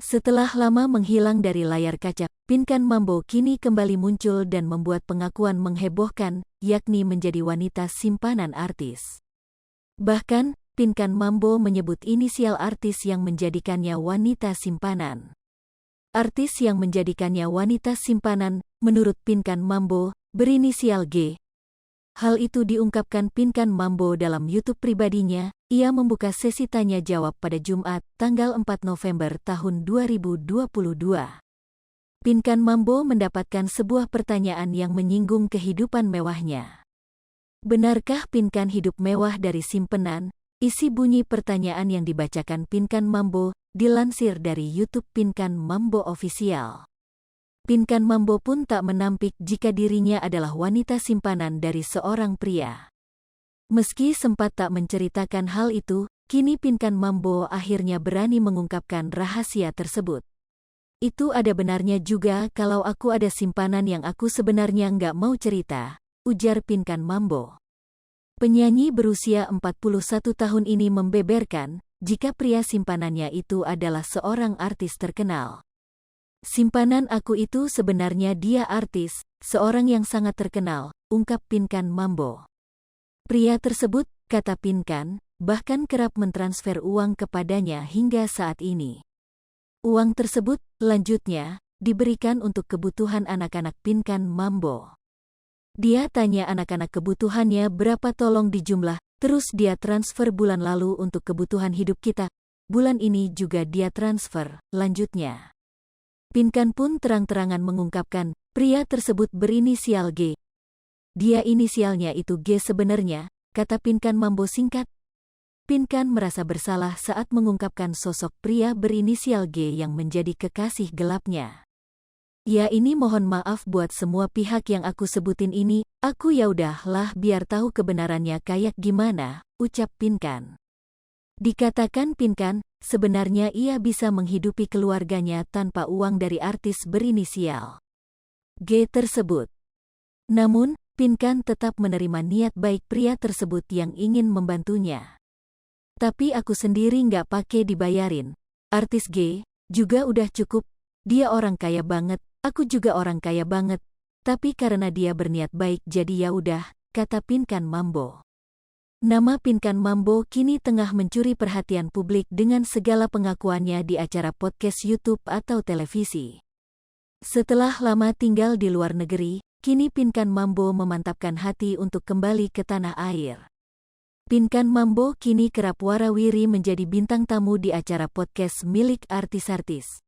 Setelah lama menghilang dari layar kaca, Pinkan Mambo kini kembali muncul dan membuat pengakuan menghebohkan, yakni menjadi wanita simpanan artis. Bahkan, Pinkan Mambo menyebut inisial artis yang menjadikannya wanita simpanan. Artis yang menjadikannya wanita simpanan, menurut Pinkan Mambo, berinisial G. Hal itu diungkapkan Pinkan Mambo dalam YouTube pribadinya. Ia membuka sesi tanya-jawab pada Jumat, tanggal 4 November tahun 2022. Pinkan Mambo mendapatkan sebuah pertanyaan yang menyinggung kehidupan mewahnya. Benarkah Pinkan hidup mewah dari simpenan? Isi bunyi pertanyaan yang dibacakan Pinkan Mambo dilansir dari YouTube Pinkan Mambo Official. Pinkan Mambo pun tak menampik jika dirinya adalah wanita simpanan dari seorang pria. Meski sempat tak menceritakan hal itu, kini Pinkan Mambo akhirnya berani mengungkapkan rahasia tersebut. Itu ada benarnya juga kalau aku ada simpanan yang aku sebenarnya nggak mau cerita, ujar Pinkan Mambo. Penyanyi berusia 41 tahun ini membeberkan, jika pria simpanannya itu adalah seorang artis terkenal. Simpanan aku itu sebenarnya dia artis, seorang yang sangat terkenal, ungkap Pinkan Mambo. Pria tersebut, kata Pinkan, bahkan kerap mentransfer uang kepadanya hingga saat ini. Uang tersebut, lanjutnya, diberikan untuk kebutuhan anak-anak Pinkan Mambo. Dia tanya anak-anak kebutuhannya berapa tolong dijumlah, terus dia transfer bulan lalu untuk kebutuhan hidup kita. Bulan ini juga dia transfer, lanjutnya. Pinkan pun terang-terangan mengungkapkan, pria tersebut berinisial G. Dia inisialnya itu G sebenarnya, kata Pinkan Mambo singkat. Pinkan merasa bersalah saat mengungkapkan sosok pria berinisial G yang menjadi kekasih gelapnya. Ya ini mohon maaf buat semua pihak yang aku sebutin ini, aku ya udahlah biar tahu kebenarannya kayak gimana, ucap Pinkan. Dikatakan Pinkan, sebenarnya ia bisa menghidupi keluarganya tanpa uang dari artis berinisial G tersebut. Namun, Pinkan tetap menerima niat baik pria tersebut yang ingin membantunya. Tapi aku sendiri nggak pakai dibayarin. Artis G juga udah cukup. Dia orang kaya banget, aku juga orang kaya banget. Tapi karena dia berniat baik jadi ya udah, kata Pinkan Mambo. Nama Pinkan Mambo kini tengah mencuri perhatian publik dengan segala pengakuannya di acara podcast YouTube atau televisi. Setelah lama tinggal di luar negeri, kini Pinkan Mambo memantapkan hati untuk kembali ke tanah air. Pinkan Mambo kini kerap warawiri menjadi bintang tamu di acara podcast milik artis-artis.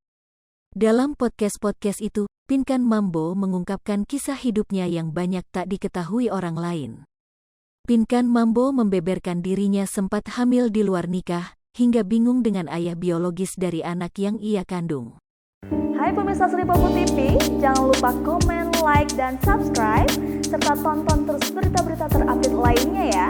Dalam podcast-podcast itu, Pinkan Mambo mengungkapkan kisah hidupnya yang banyak tak diketahui orang lain. Pinkan Mambo membeberkan dirinya sempat hamil di luar nikah, hingga bingung dengan ayah biologis dari anak yang ia kandung. Hai pemirsa Sri Popo TV, jangan lupa komen, like, dan subscribe, serta tonton terus berita-berita terupdate lainnya ya.